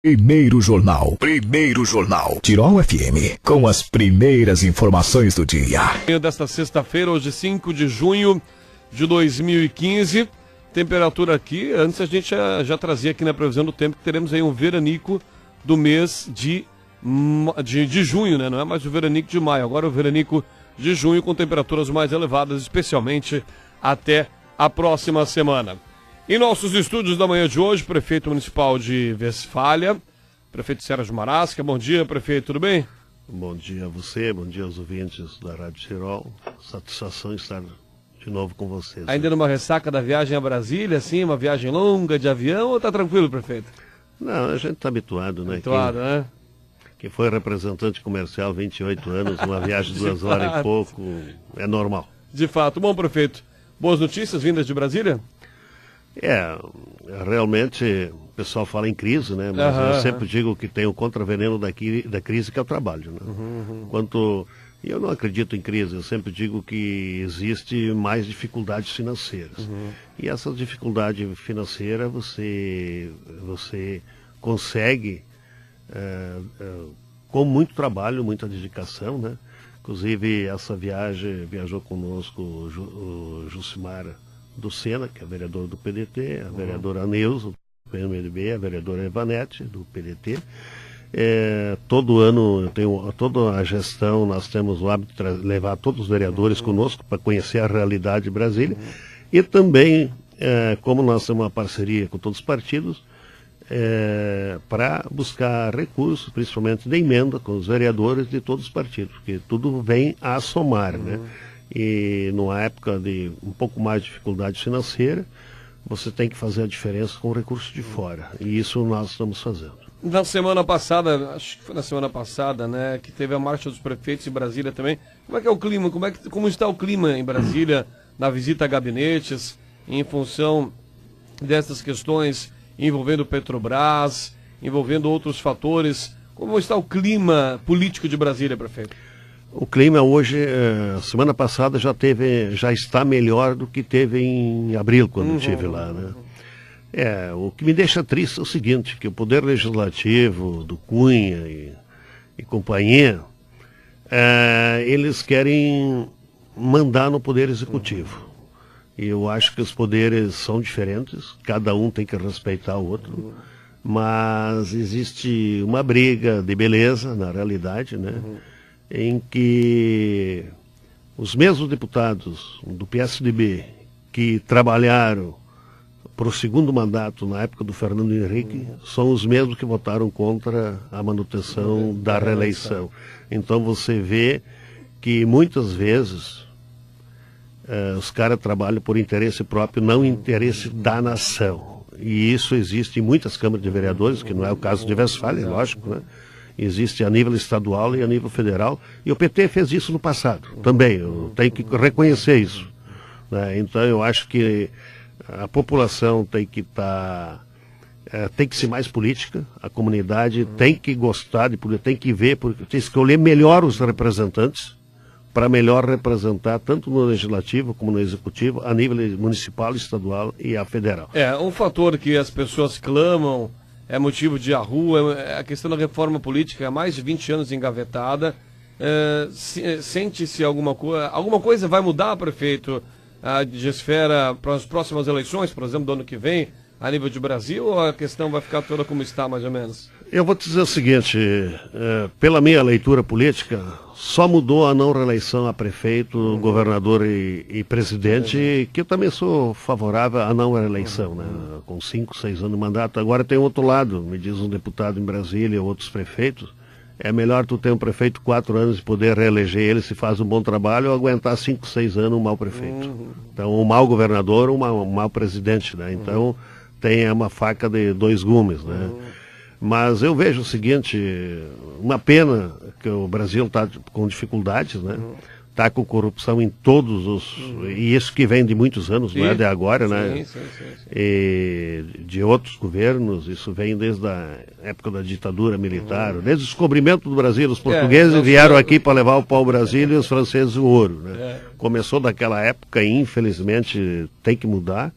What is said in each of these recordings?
Primeiro Jornal, Tirol FM, com as primeiras informações do dia. Desta sexta-feira, hoje 5 de junho de 2015, temperatura aqui, antes a gente já trazia aqui na previsão do tempo que teremos aí um veranico do mês de junho, né? Não é mais o veranico de maio, agora o veranico de junho com temperaturas mais elevadas, especialmente até a próxima semana. Em nossos estúdios da manhã de hoje, prefeito municipal de Westfália, prefeito Sérgio Marasca. Bom dia, prefeito, tudo bem? Bom dia a você, bom dia aos ouvintes da Rádio Tirol. Satisfação estar de novo com vocês. Ainda numa ressaca da viagem a Brasília, assim, uma viagem longa de avião, ou tá tranquilo, prefeito? Não, a gente está habituado, né? Né? Quem foi representante comercial 28 anos, uma viagem de 2 horas e pouco, é normal. De fato. Bom, prefeito, boas notícias vindas de Brasília? Realmente o pessoal fala em crise, né? Mas eu sempre digo que tem o contraveneno da crise, que é o trabalho, né? E eu não acredito em crise, eu sempre digo que existe mais dificuldades financeiras. E essa dificuldade financeira você consegue com muito trabalho, muita dedicação, né? Inclusive essa viajou conosco o Jucimar do Sena, que é vereador do PDT, a vereadora Neuza, do PMDB, a vereadora Evanete, do PDT. Todo ano, toda a gestão, nós temos o hábito de levar todos os vereadores conosco para conhecer a realidade de Brasília. E também, como nós temos uma parceria com todos os partidos, para buscar recursos, principalmente de emenda com os vereadores de todos os partidos, porque tudo vem a somar, né? E numa época de um pouco mais de dificuldade financeira, você tem que fazer a diferença com recursos de fora. E isso nós estamos fazendo. Na semana passada, acho que foi na semana passada, né, que teve a marcha dos prefeitos em Brasília também. Como é que é o clima? Como está o clima em Brasília, na visita a gabinetes, em função dessas questões envolvendo Petrobras, envolvendo outros fatores? Como está o clima político de Brasília, prefeito? O clima hoje, semana passada já está melhor do que teve em abril, quando eu estive lá, né? O que me deixa triste é o seguinte, que o Poder Legislativo, do Cunha e companhia, eles querem mandar no Poder Executivo. E eu acho que os poderes são diferentes, cada um tem que respeitar o outro, mas existe uma briga de beleza, na realidade, né? Em que os mesmos deputados do PSDB que trabalharam para o segundo mandato na época do Fernando Henrique são os mesmos que votaram contra a manutenção da reeleição. Então você vê que muitas vezes os caras trabalham por interesse próprio, não interesse da nação. E isso existe em muitas câmaras de vereadores, que não é o caso de Westfália, lógico, né? Existe a nível estadual e a nível federal, e o PT fez isso no passado também, eu tenho que reconhecer isso, né? Então eu acho que a população tem que tem que ser mais política, a comunidade tem que gostar de política, tem que ver, porque tem que escolher melhor os representantes, para melhor representar tanto no legislativo como no executivo, a nível municipal, estadual e a federal. Um fator que as pessoas clamam, é motivo de arrua, a questão da reforma política há mais de 20 anos engavetada. Sente-se alguma coisa vai mudar, prefeito, de esfera para as próximas eleições, por exemplo, do ano que vem, a nível de Brasil, ou a questão vai ficar toda como está, mais ou menos? Eu vou te dizer o seguinte, pela minha leitura política, só mudou a não reeleição a prefeito, governador e presidente, que eu também sou favorável à não reeleição, né? Com 5, 6 anos de mandato. Agora tem outro lado, me diz um deputado em Brasília, outros prefeitos, é melhor tu ter um prefeito 4 anos e poder reeleger ele se faz um bom trabalho ou aguentar 5, 6 anos um mau prefeito. Então, um mau governador, um mau presidente, né? Então, tem uma faca de 2 gumes, né? Mas eu vejo o seguinte, uma pena que o Brasil está com dificuldades, né? Está com corrupção em todos os... E isso que vem de muitos anos, não é de agora, né? Sim. E de outros governos, isso vem desde a época da ditadura militar, desde o descobrimento do Brasil. Os portugueses vieram aqui para levar o pau-Brasil e os franceses o ouro, né? Começou daquela época e infelizmente tem que mudar,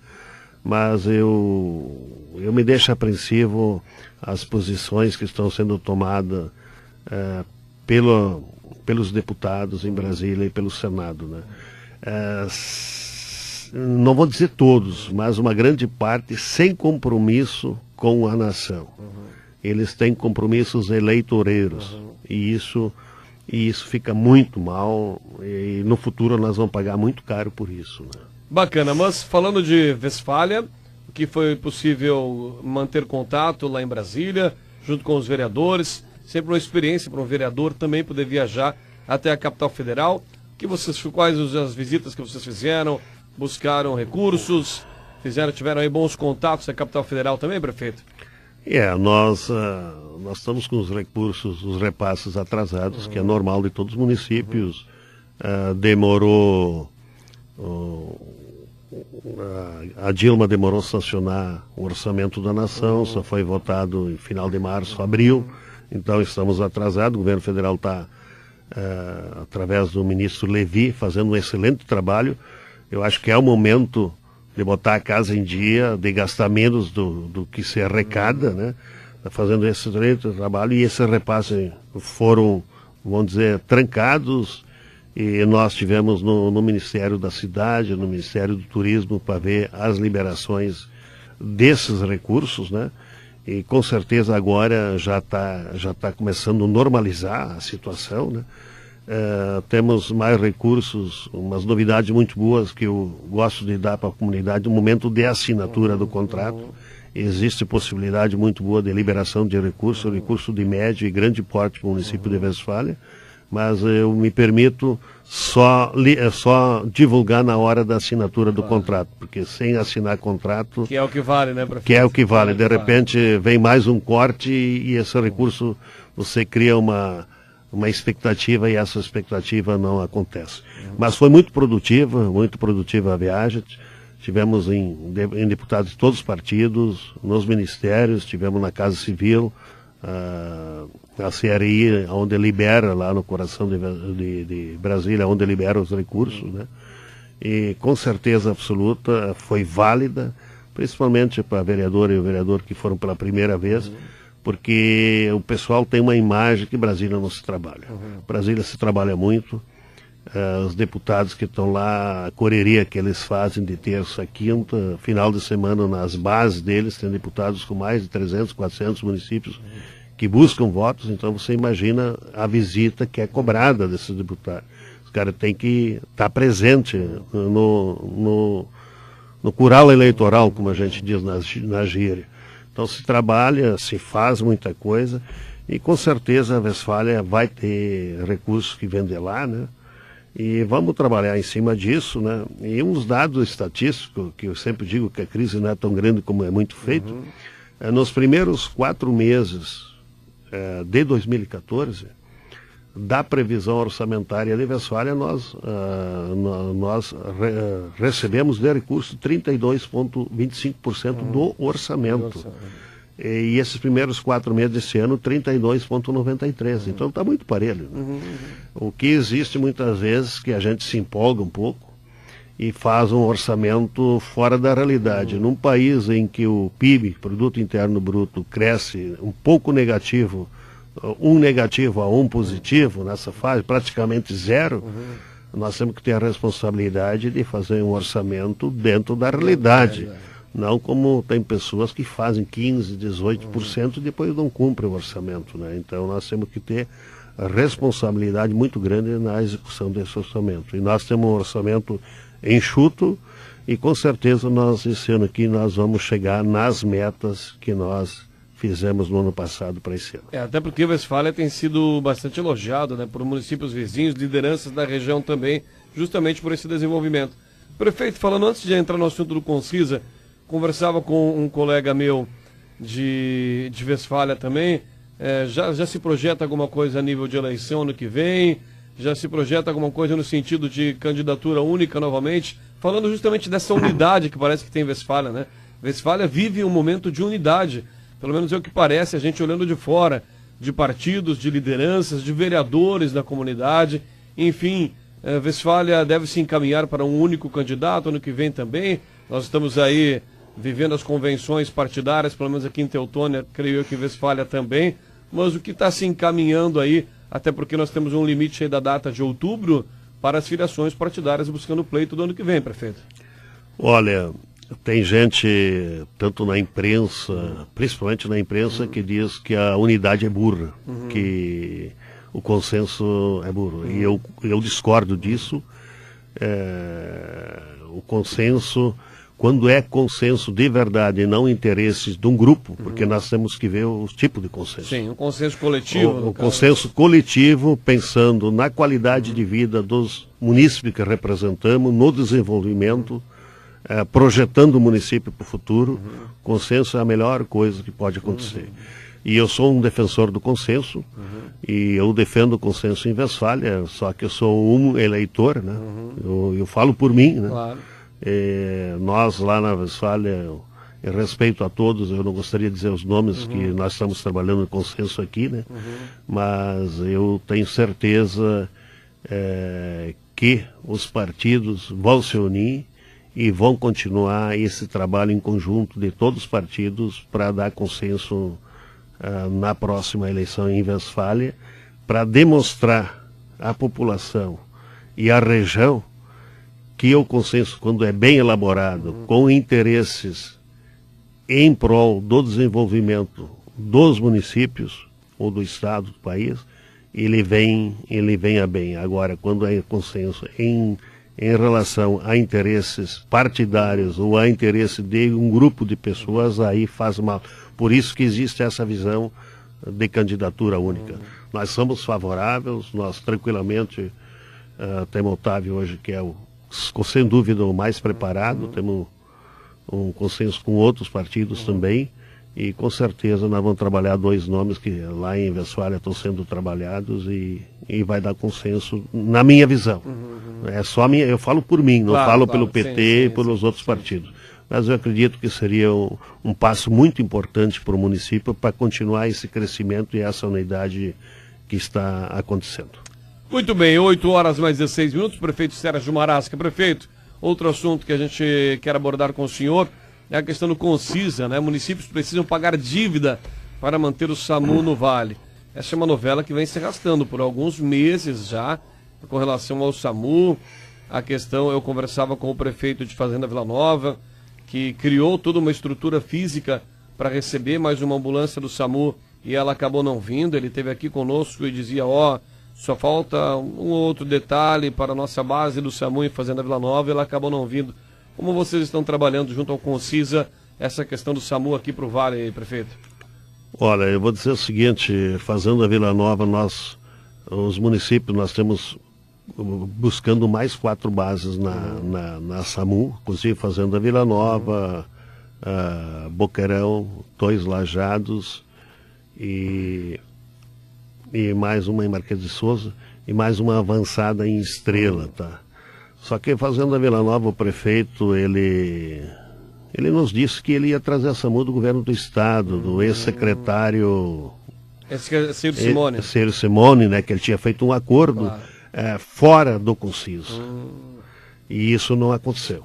mas eu me deixo apreensivo as posições que estão sendo tomadas pelos deputados em Brasília e pelo Senado, né? Não vou dizer todos, mas uma grande parte sem compromisso com a nação. Eles têm compromissos eleitoreiros e isso fica muito mal e no futuro nós vamos pagar muito caro por isso, né? Bacana, mas falando de Westfália, que foi possível manter contato lá em Brasília, junto com os vereadores, sempre uma experiência para um vereador também poder viajar até a capital federal. Quais as visitas que vocês fizeram? Buscaram recursos? Tiveram aí bons contatos na capital federal também, prefeito? Nós estamos com os recursos, os repasses atrasados, que é normal de todos os municípios. A Dilma demorou a sancionar o orçamento da nação, só foi votado em final de março, abril, então estamos atrasados. O governo federal está, através do ministro Levi, fazendo um excelente trabalho. Eu acho que é o momento de botar a casa em dia, de gastar menos do que se arrecada, né? Está fazendo esse excelente trabalho e esses repasses foram, vamos dizer, trancados. E nós tivemos no Ministério da Cidade, no Ministério do Turismo, para ver as liberações desses recursos, né? E com certeza agora já tá começando a normalizar a situação, né? Temos mais recursos, umas novidades muito boas que eu gosto de dar para a comunidade no momento de assinatura do contrato. Existe possibilidade muito boa de liberação de recurso de médio e grande porte para o município de Westfália. Mas eu me permito só divulgar na hora da assinatura do contrato, porque sem assinar contrato... Que é o que vale, né, prefeito? Que é o que vale. De repente vem mais um corte e esse recurso, você cria uma expectativa e essa expectativa não acontece. Mas foi muito produtiva a viagem. Tivemos em deputados de todos os partidos, nos ministérios, tivemos na Casa Civil, a CRI, onde libera, lá no coração de Brasília, onde libera os recursos, né? E com certeza absoluta foi válida, principalmente para a vereadora e o vereador que foram pela primeira vez, porque o pessoal tem uma imagem que Brasília não se trabalha. Brasília se trabalha muito, os deputados que estão lá, a correria que eles fazem de terça a quinta, final de semana nas bases deles, tem deputados com mais de 300, 400 municípios que buscam votos, então você imagina a visita que é cobrada desses deputados. Os caras têm que estar presente no curral eleitoral, como a gente diz na gíria. Então se trabalha, se faz muita coisa e com certeza a Westfália vai ter recursos que vender lá, né? E vamos trabalhar em cima disso, né? E uns dados estatísticos, que eu sempre digo que a crise não é tão grande como é muito feito, nos primeiros 4 meses de 2014, da previsão orçamentária de Westfália, nós recebemos de recurso 32,25% do orçamento. E esses primeiros 4 meses desse ano, 32,93%. Então está muito parelho, né? O que existe muitas vezes que a gente se empolga um pouco e faz um orçamento fora da realidade. Num país em que o PIB, Produto Interno Bruto, cresce um pouco negativo, um negativo a um positivo nessa fase, praticamente zero, nós temos que ter a responsabilidade de fazer um orçamento dentro da realidade. Não como tem pessoas que fazem 15%, 18% e depois não cumprem o orçamento, né? Então nós temos que ter a responsabilidade muito grande na execução desse orçamento. E nós temos um orçamento enxuto e com certeza esse ano aqui nós vamos chegar nas metas que nós fizemos no ano passado para esse ano. Até porque Westfália tem sido bastante elogiado, né, por municípios vizinhos, lideranças da região também, justamente por esse desenvolvimento. Prefeito, falando antes de entrar no assunto do Concisa, conversava com um colega meu de Westfália também, já se projeta alguma coisa a nível de eleição no que vem? Já se projeta alguma coisa no sentido de candidatura única novamente? Falando justamente dessa unidade que parece que tem Westfália, né? Westfália vive um momento de unidade, pelo menos é o que parece, a gente olhando de fora, de partidos, de lideranças, de vereadores da comunidade, enfim, Westfália deve se encaminhar para um único candidato ano que vem também. Nós estamos aí vivendo as convenções partidárias, pelo menos aqui em Teutônia, creio eu que em Westfália também, mas o que está se encaminhando aí, até porque nós temos um limite aí da data de outubro para as filiações partidárias buscando o pleito do ano que vem, prefeito. Olha, tem gente, tanto na imprensa, principalmente na imprensa, que diz que a unidade é burra, que o consenso é burro. E eu discordo disso. O consenso, quando é consenso de verdade e não interesses de um grupo, porque nós temos que ver o tipo de consenso. Sim, um consenso coletivo. O consenso coletivo, pensando na qualidade de vida dos munícipes que representamos, no desenvolvimento, projetando o município para o futuro. Consenso é a melhor coisa que pode acontecer. E eu sou um defensor do consenso, e eu defendo o consenso em Westfália, só que eu sou um eleitor, né? Eu falo por mim, né? Claro. Nós lá na Westfália, em respeito a todos, eu não gostaria de dizer os nomes que nós estamos trabalhando em consenso aqui, né? Mas eu tenho certeza que os partidos vão se unir e vão continuar esse trabalho em conjunto de todos os partidos para dar consenso na próxima eleição em Westfália, para demonstrar à população e à região que o consenso, quando é bem elaborado, com interesses em prol do desenvolvimento dos municípios ou do estado, do país, ele venha bem. Agora, quando é consenso em relação a interesses partidários ou a interesse de um grupo de pessoas, aí faz mal. Por isso que existe essa visão de candidatura única. Nós somos favoráveis, nós tranquilamente temos o Otávio hoje, que é sem dúvida o mais preparado, temos um consenso com outros partidos também, e com certeza nós vamos trabalhar dois nomes que lá em Westfália estão sendo trabalhados e vai dar consenso, na minha visão. É só minha, eu falo por mim, não falo pelo PT e pelos outros partidos. Mas eu acredito que seria um passo muito importante para o município para continuar esse crescimento e essa unidade que está acontecendo. Muito bem, 8 horas mais 16 minutos, prefeito Sérgio Marasca. Prefeito, outro assunto que a gente quer abordar com o senhor é a questão do Concisa, né? Municípios precisam pagar dívida para manter o SAMU no Vale. Essa é uma novela que vem se arrastando por alguns meses já, com relação ao SAMU. A questão, eu conversava com o prefeito de Fazenda Vila Nova, que criou toda uma estrutura física para receber mais uma ambulância do SAMU e ela acabou não vindo. Ele esteve aqui conosco e dizia, só falta um outro detalhe para a nossa base do SAMU em Fazenda Vila Nova, e ela acabou não vindo. Como vocês estão trabalhando junto ao Concisa essa questão do SAMU aqui para o Vale, prefeito? Olha, eu vou dizer o seguinte, Fazenda Vila Nova, os municípios, nós temos buscando mais 4 bases na SAMU, inclusive Fazenda Vila Nova, Boqueirão, 2 Lajados e mais uma em Marquês de Souza e mais uma avançada em Estrela, tá? Só que Fazenda Vila Nova, o prefeito, ele nos disse que ele ia trazer a SAMU do governo do estado, do ex-secretário Ciro Simone. Ciro Simone, né, que ele tinha feito um acordo fora do Concisa. E isso não aconteceu.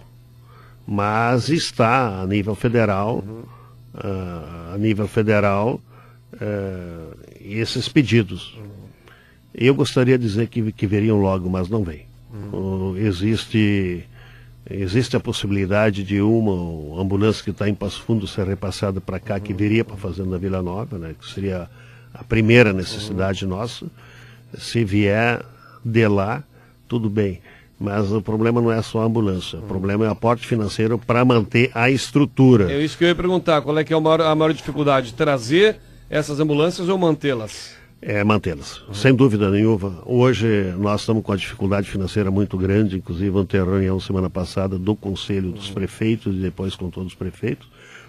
Mas está a nível federal, esses pedidos. Eu gostaria de dizer que veriam logo, mas não vem. Existe a possibilidade de uma ambulância que está em Passo Fundo ser repassada para cá, que viria para a Fazenda Vila Nova, né, que seria a primeira necessidade nossa. Se vier de lá, tudo bem. Mas o problema não é só a ambulância, o problema é o aporte financeiro para manter a estrutura. É isso que eu ia perguntar, qual é que é a maior dificuldade? Trazer essas ambulâncias ou mantê-las? Mantê-las, sem dúvida nenhuma. Hoje nós estamos com uma dificuldade financeira muito grande, inclusive vamos ter reunião semana passada do Conselho dos Prefeitos e depois com todos os prefeitos.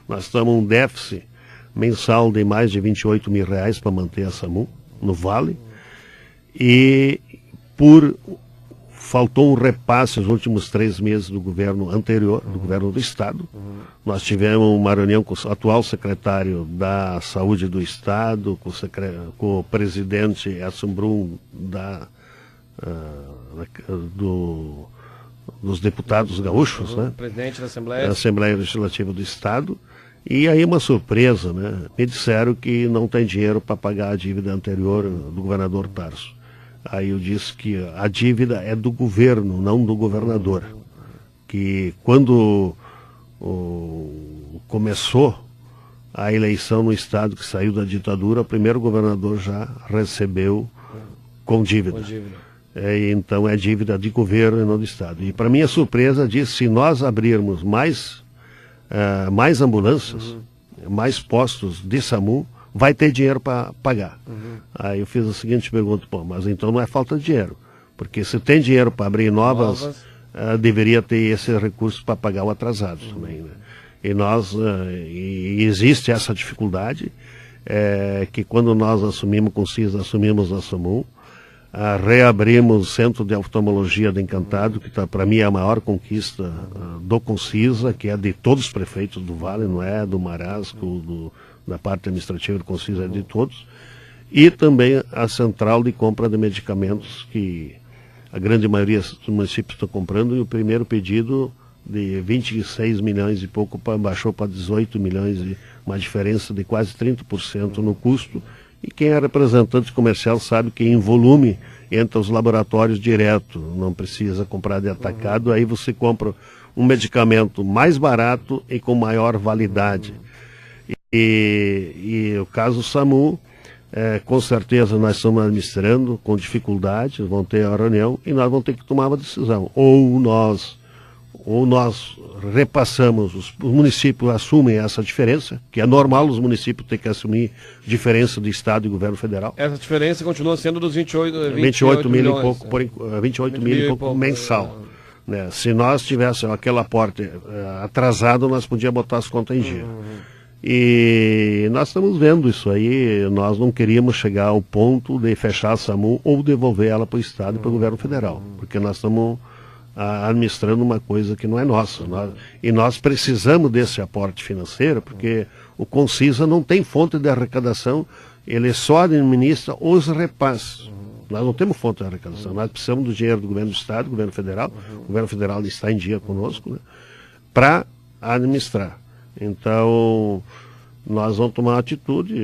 Nós estamos um déficit mensal de mais de R$28 mil para manter a SAMU no Vale, e faltou um repasse nos últimos 3 meses do governo anterior, do governo do estado. Nós tivemos uma reunião com o atual secretário da Saúde do estado, com o presidente Edson Brum do dos deputados gaúchos, né? Presidente da Da Assembleia Legislativa do Estado. E aí uma surpresa, né? Me disseram que não tem dinheiro para pagar a dívida anterior do governador Tarso. Aí eu disse que a dívida é do governo, não do governador. Que quando começou a eleição no estado que saiu da ditadura, o primeiro governador já recebeu com dívida. Então é dívida de governo e não do estado. E para minha surpresa, disse, se nós abrirmos mais ambulâncias, mais postos de SAMU, vai ter dinheiro para pagar. Aí eu fiz a seguinte pergunta, mas então não é falta de dinheiro, porque se tem dinheiro para abrir novas deveria ter esse recurso para pagar o atrasado também, né? E existe essa dificuldade, que quando nós assumimos com CIS, assumimos a SAMU, reabrimos o Centro de Oftalmologia de Encantado, que para mim é a maior conquista do Concisa, que é de todos os prefeitos do Vale, não é do Marasco, da parte administrativa do Concisa, é de todos. E também a central de compra de medicamentos, que a grande maioria dos municípios estão comprando, e o primeiro pedido de 26 milhões e pouco baixou para 18 milhões, e uma diferença de quase 30% no custo. E quem é representante comercial sabe que em volume entra os laboratórios direto, não precisa comprar de atacado, aí você compra um medicamento mais barato e com maior validade. E o caso SAMU, com certeza nós estamos administrando com dificuldade, vão ter a reunião e nós vamos ter que tomar uma decisão. Ou nós repassamos, os municípios assumem essa diferença, que é normal os municípios ter que assumir diferença do Estado e governo federal. Essa diferença continua sendo dos 28 mil e pouco, 28 mil e pouco mensal. Né? Se nós tivéssemos aquele aporte atrasado, nós podíamos botar as contas em dia. E nós estamos vendo isso aí, nós não queríamos chegar ao ponto de fechar a SAMU ou devolver ela para o Estado e para o governo federal, porque nós estamos administrando uma coisa que não é nossa. E nós precisamos desse aporte financeiro, porque o Concisa não tem fonte de arrecadação, ele só administra os repasses. Nós não temos fonte de arrecadação, nós precisamos do dinheiro do governo do Estado, do governo federal. O governo federal está em dia conosco, né, para administrar. Então, nós vamos tomar uma atitude.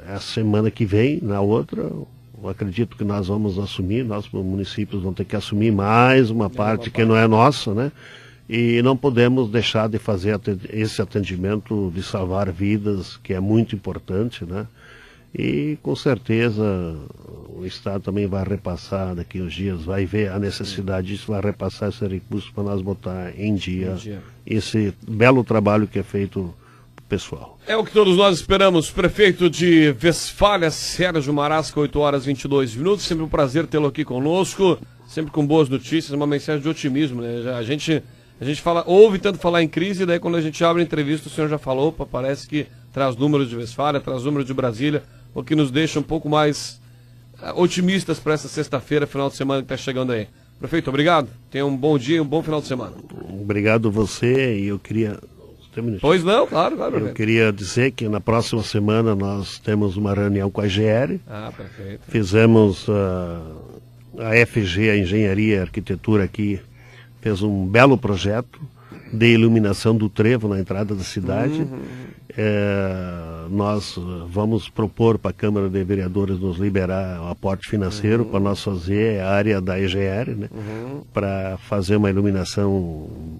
Essa semana que vem, na outra, eu acredito que nós vamos assumir, nossos municípios vão ter que assumir mais uma parte que não é nossa, né? E não podemos deixar de fazer esse atendimento de salvar vidas, que é muito importante, né? E com certeza o Estado também vai repassar daqui uns dias, vai ver a necessidade disso, vai repassar esse recurso para nós botar em dia esse belo trabalho que é feito pessoal. É o que todos nós esperamos. Prefeito de Westfália, Sérgio Marasca, 8h22. Sempre um prazer tê-lo aqui conosco, sempre com boas notícias, uma mensagem de otimismo, né? A gente ouve tanto falar em crise, daí quando a gente abre a entrevista, o senhor já falou, parece que traz números de Westfália, traz números de Brasília, o que nos deixa um pouco mais otimistas para essa sexta-feira, final de semana que está chegando aí. Prefeito, obrigado. Tenha um bom dia e um bom final de semana. Obrigado você, e eu queria... Pois não, claro. Eu queria dizer que na próxima semana nós temos uma reunião com a GR. Perfeito. Fizemos a FG, a Engenharia e Arquitetura aqui, fez um belo projeto de iluminação do trevo na entrada da cidade. Nós vamos propor para a Câmara de Vereadores nos liberar o aporte financeiro para nós fazer a área da EGR, né? Para fazer uma iluminação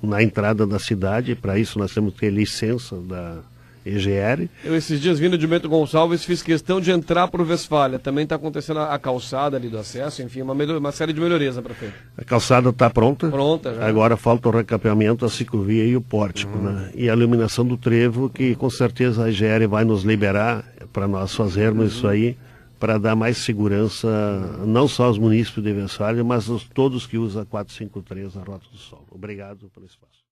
na entrada da cidade. Para isso nós temos que ter licença da EGR. Eu esses dias vindo de Bento Gonçalves fiz questão de entrar para o Westfália. Também está acontecendo a calçada ali do acesso, enfim, uma série de melhorias, né, prefeito? A calçada está pronta. Pronta já. Agora falta o recapeamento, a ciclovia e o pórtico, né? E a iluminação do trevo, que com certeza a EGR vai nos liberar para nós fazermos isso aí, para dar mais segurança, não só aos munícipes de Westfália, mas a todos que usam a 453, a Rota do Sol. Obrigado pelo espaço.